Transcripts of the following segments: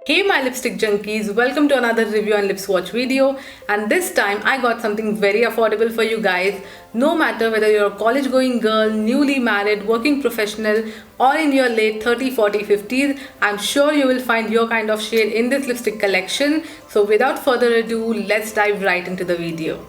Hey my lipstick junkies, welcome to another review and lip swatch video, and this time I got something very affordable for you guys. No matter whether you're a college going girl, newly married, working professional or in your late 30, 40, 50s, I'm sure you will find your kind of shade in this lipstick collection. So without further ado, let's dive right into the video.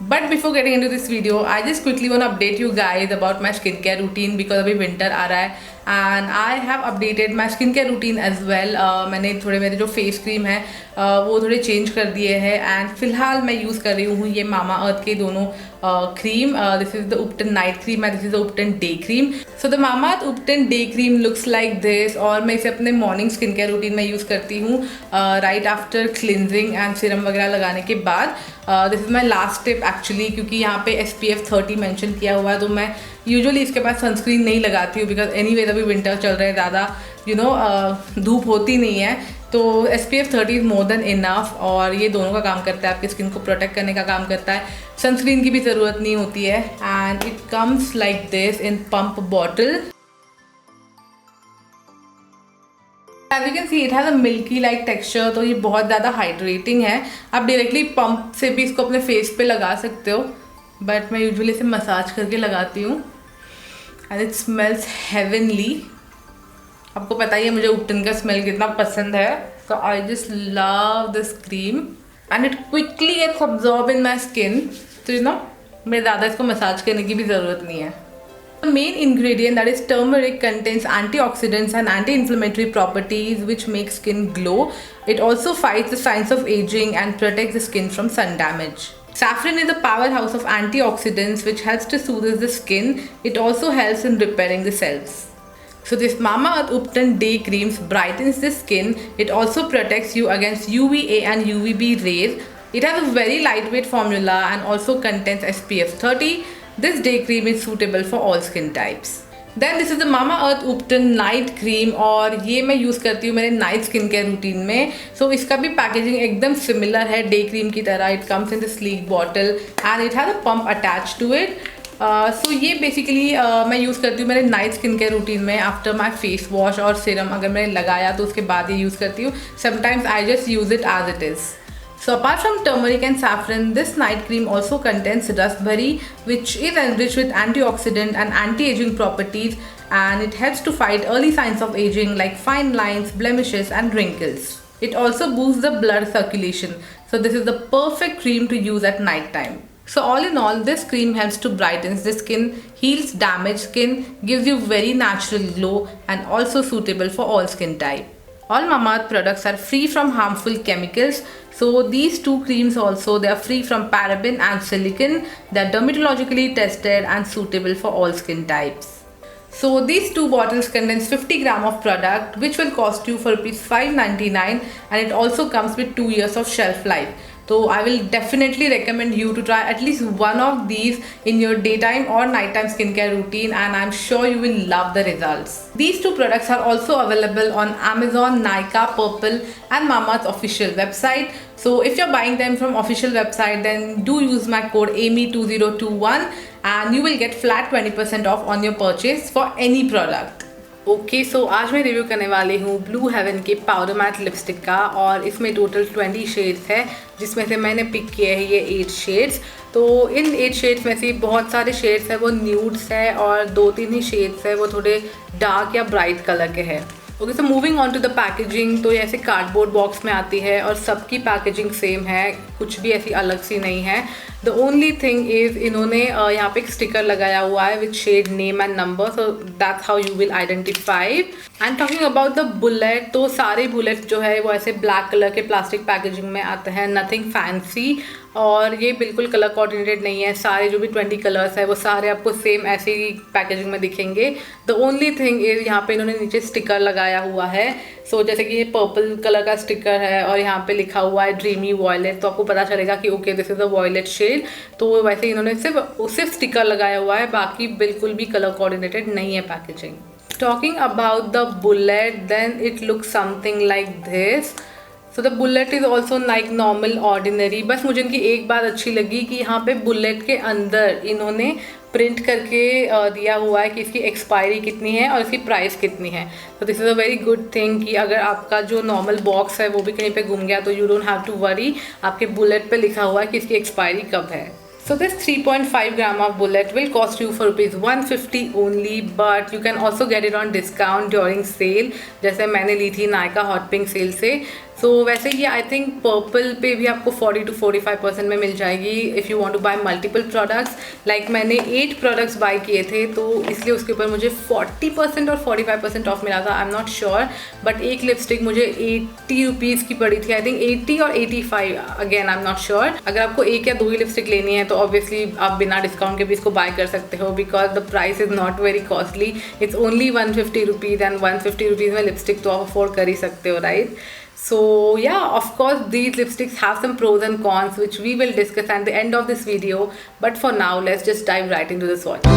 But before getting into this video, I just quickly want to update you guys about my skincare routine because अभी winter आ रहा है and I have updated my skincare routine as well. मैंने थोड़े मेरे जो face cream है वो थोड़े चेंज कर दिए हैं एंड फिलहाल मैं यूज़ कर रही हूँ ये मामा अर्थ के दोनों cream. This is the ubtan night cream and this is the ubtan day cream. So the Mamaearth ubtan day cream looks like this और मैं इसे अपने मॉर्निंग स्किन केयर रूटीन में यूज़ करती हूँ right after cleansing and serum वगैरह लगाने के बाद. This is my last tip actually, क्योंकि यहाँ पे SPF 30 मेंशन किया हुआ है तो मैं यूजुअली इसके बाद सनस्क्रीन नहीं लगाती हूँ बिकॉज एनीवेज अभी विंटर चल रहे हैं, ज़्यादा धूप होती नहीं है. तो SPF 30 is more than enough और ये दोनों का काम करता है, आपकी स्किन को प्रोटेक्ट करने का काम करता है. सनस्क्रीन की भी ज़रूरत नहीं होती है and it comes like this in pump bottle. As you can see, it has a milky like texture, तो ये बहुत ज़्यादा हाइड्रेटिंग है. आप डायरेक्टली पंप से भी इसको अपने फेस पे लगा सकते हो बट मैं यूजुअली इसे मसाज करके लगाती हूँ एंड इट स्मेल्स हेवनली. आपको पता ही है मुझे उपटन का स्मेल कितना पसंद है. So I just love this cream and it quickly gets absorb in my skin. तो मैं ज़्यादा इसको मसाज करने की भी ज़रूरत नहीं है. The main ingredient, that is turmeric, contains antioxidants and anti-inflammatory properties which make skin glow. It also fights the signs of aging and protects the skin from sun damage. Saffron is a powerhouse of antioxidants which helps to soothe the skin. It also helps in repairing the cells. So this Mamaearth Upton Day Creams brightens the skin. It also protects you against UVA and UVB rays. It has a very lightweight formula and also contains SPF 30. This day cream is suitable for all skin types. Then this is the Mamaearth Upton Night Cream और ये मैं use करती हूँ मेरे night skin care routine में. सो इसका भी packaging एकदम सिमिलर है डे क्रीम की तरह. It comes in the sleek bottle and it has a pump attach to it. So ये बेसिकली मैं यूज़ करती हूँ मेरे नाइट स्किन केयर रूटीन में आफ्टर माई फेस वॉश और सीरम अगर मैंने लगाया तो उसके बाद ये यूज़ करती हूँ. Sometimes I just use it as it is. So apart from turmeric and saffron, this night cream also contains raspberry, which is enriched with antioxidant and anti-aging properties, and it helps to fight early signs of aging like fine lines, blemishes and wrinkles. It also boosts the blood circulation. So this is the perfect cream to use at night time. So all in all, this cream helps to brighten the skin, heals damaged skin, gives you very natural glow and also suitable for all skin type. All Mamaearth products are free from harmful chemicals. So these two creams also, they are free from paraben and silicone. They are dermatologically tested and suitable for all skin types. So these two bottles contains 50 gram of product which will cost you for rupees 599 and it also comes with 2 years of shelf life. So I will definitely recommend you to try at least one of these in your daytime or nighttime skincare routine and I'm sure you will love the results. These two products are also available on Amazon, Nykaa, Purple and Mamaearth's official website. So if you're buying them from official website then do use my code AMY2021 and you will get flat 20% off on your purchase for any product. Okay so आज मैं review करने वाली हूँ blue haven के powder matte lipstick का और इसमें total 20 shades है जिसमें से मैंने पिक किए हैं ये 8 शेड्स. तो इन 8 शेड्स में से बहुत सारे शेड्स हैं वो न्यूड्स है और 2-3 ही शेड्स है वो थोड़े डार्क या ब्राइट कलर के हैं. Okay so moving on to the packaging. तो ये ऐसे कार्डबोर्ड बॉक्स में आती है और सबकी पैकेजिंग सेम है, कुछ भी ऐसी अलग सी नहीं है. द ओनली थिंग इज़ इन्होंने यहाँ पे एक स्टिकर लगाया हुआ है with shade name and number, so that's how you will identify. And talking about the bullet, तो सारे बुलेट जो है वो ऐसे ब्लैक कलर के प्लास्टिक पैकेजिंग में आते हैं, नथिंग फैंसी. और ये बिल्कुल कलर कोऑर्डिनेटेड नहीं है. सारे जो भी 20 कलर्स है वो सारे आपको सेम ऐसे ही पैकेजिंग में दिखेंगे. द ओनली थिंग इज़ यहाँ पे इन्होंने नीचे स्टिकर लगाया हुआ है. सो जैसे कि ये पर्पल कलर का स्टिकर है और यहाँ पे लिखा हुआ है ड्रीमी वॉयलेट, तो आपको पता चलेगा कि okay this is a violet shade. तो वैसे इन्होंने सिर्फ स्टिकर लगाया हुआ है, बाकी बिल्कुल भी कलर कोऑर्डिनेटेड नहीं है packaging. Talking about the bullet, then it looks something like this. So the bullet is also like normal ordinary. बस मुझे इनकी एक बात अच्छी लगी कि यहाँ पे बुलेट के अंदर इन्होंने प्रिंट करके दिया हुआ है कि इसकी एक्सपायरी कितनी है और इसकी प्राइस कितनी है। तो this is a very good thing कि अगर आपका जो नॉर्मल बॉक्स है वो भी कहीं पे गुम गया तो you don't have to worry, आपके बुलेट पे लिखा हुआ है कि इसकी एक्सपायरी कब है। So this 3.5 gram of bullet will cost you for rupees 150 only, but you can also get it on discount during sale, जैसे मैंने ली थी नायका हॉट पिंक सेल से। सो वैसे ये आई थिंक पर्पल पे भी आपको 40 to 45% में मिल जाएगी if you want to buy multiple products. Like मैंने 8 प्रोडक्ट्स बाय किए थे तो इसलिए उसके ऊपर मुझे 40% और 45% ऑफ मिला था, I am not sure. But एक लिपस्टिक मुझे 80 रुपीज़ की पड़ी थी, आई थिंक 80 और 85, again I am not sure. अगर आपको एक या दो ही लिपस्टिक लेनी है तो ऑब्वियसली आप बिना डिस्काउंट के भी इसको बाय कर सकते हो, because the price is not very costly, it's only 150 rupees and 150 rupees में लिपस्टिक तो आप अफोर्ड कर ही सकते हो, right? So yeah, of course these lipsticks have some pros and cons which we will discuss at the end of this video, but for now let's just dive right into the swatch.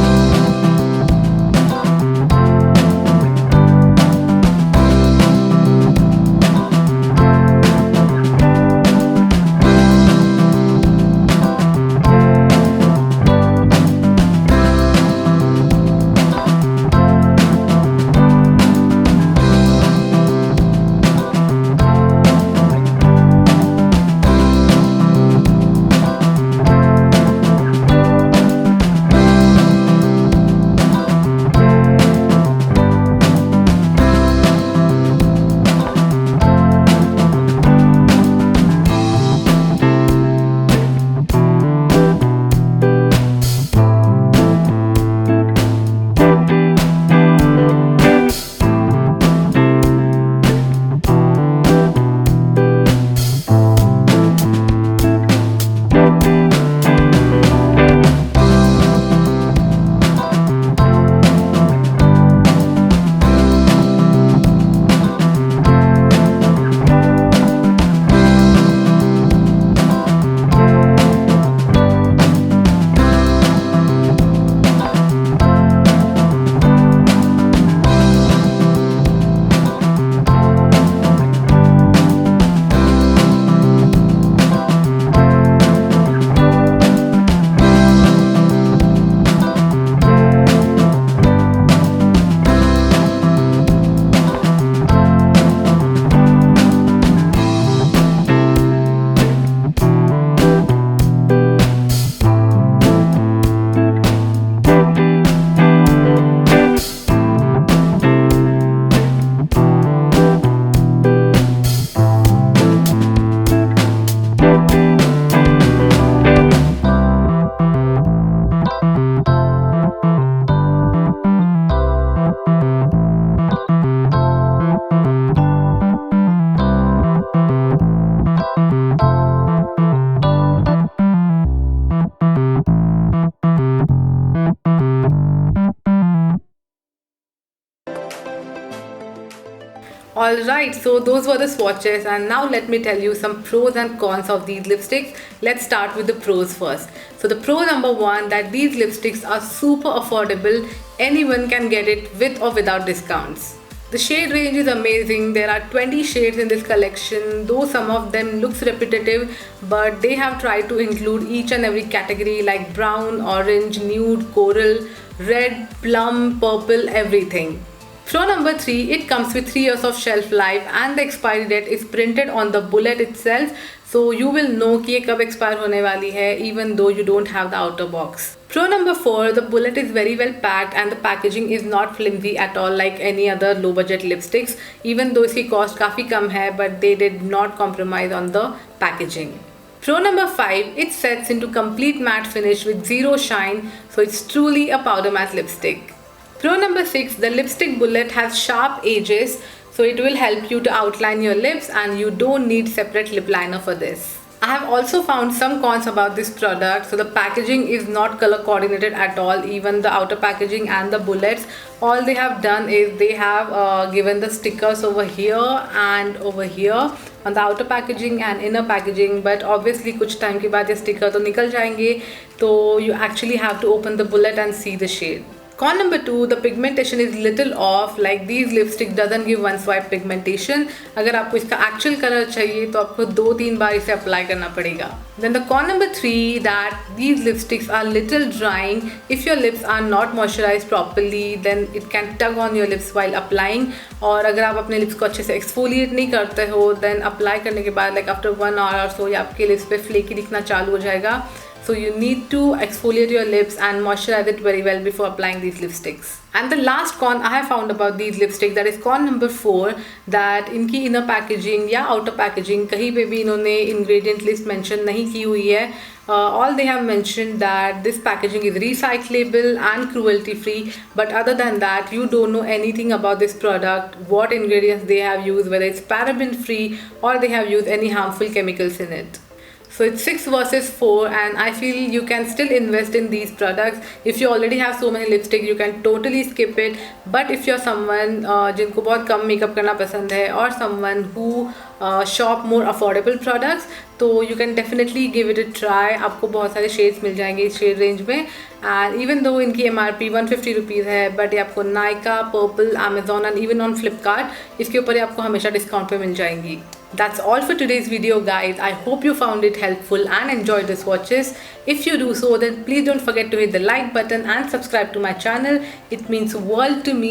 Alright, so those were the swatches, and now let me tell you some pros and cons of these lipsticks. Let's start with the pros first. So the pro number one, that these lipsticks are super affordable. Anyone can get it with or without discounts. The shade range is amazing. There are 20 shades in this collection, though some of them looks repetitive, but they have tried to include each and every category like brown, orange, nude, coral, red, plum, purple, everything. Pro number 3, it comes with 3 years of shelf life and the expiry date is printed on the bullet itself, so you will know कि ये कब expire होने वाली है even though you don't have the outer box. Pro number 4, the bullet is very well packed and the packaging is not flimsy at all like any other low budget lipsticks, even though इसकी cost काफ़ी कम है, but they did not compromise on the packaging. Pro number 5, it sets into complete matte finish with zero shine, so it's truly a powder matte lipstick. Pro number 6, the lipstick bullet has sharp edges, so it will help you to outline your lips and you don't need separate lip liner for this. I have also found some cons about this product. So the packaging is not color coordinated at all, even the outer packaging and the bullets. All they have done is they have given the stickers over here and over here on the outer packaging and inner packaging, but obviously कुछ time के बाद ये sticker तो निकल जाएंगे, तो you actually have to open the bullet and see the shade. Con number 2, the pigmentation is little off. Like these lipstick doesn't give one swipe pigmentation. अगर आपको इसका actual color चाहिए तो आपको 2-3 बार इसे apply करना पड़ेगा. Then the con number 3, that these lipsticks are little drying. If your lips are not moisturized properly, then it can tug on your lips while applying. और अगर आप अपने lips को अच्छे से exfoliate नहीं करते हो, then apply करने के बाद like after 1 hour or so, ये आपके lips पे flaky दिखना चालू हो जाएगा. So you need to exfoliate your lips and moisturize it very well before applying these lipsticks. And the last con I have found about these lipsticks, that is con number 4, that इनकी inner packaging या outer packaging कहीं पे भी इन्होंने ingredient list mention नहीं की हुई है. All they have mentioned that this packaging is recyclable and cruelty free, but other than that you don't know anything about this product, what ingredients they have used, whether it's paraben free or they have used any harmful chemicals in it. So it's 6 versus 4, and I feel you can still invest in these products. If you already have so many lipsticks, you can totally skip it. But if you're someone जिनको बहुत कम makeup करना पसंद है, or someone who shop more affordable products, तो you can definitely give it a try. आपको बहुत सारे shades मिल जाएंगे इस शेड रेंज में. And even though इनकी MRP 150 रुपीज़ है, but ये आपको Nykaa, purple, Amazon and even on Flipkart इसके ऊपर ये आपको हमेशा डिस्काउंट पे मिल जाएंगी. That's all for today's video, guys. I hope you found it helpful and enjoyed the swatches. If you do so, then please don't forget to hit the like button and subscribe to my channel. It means world to me.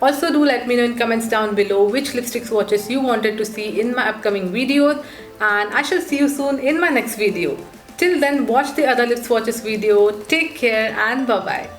Also do let me know in comments down below which lipstick swatches you wanted to see in my upcoming videos, and I shall see you soon in my next video. Till then, watch the other lip swatches video. Take care and bye bye.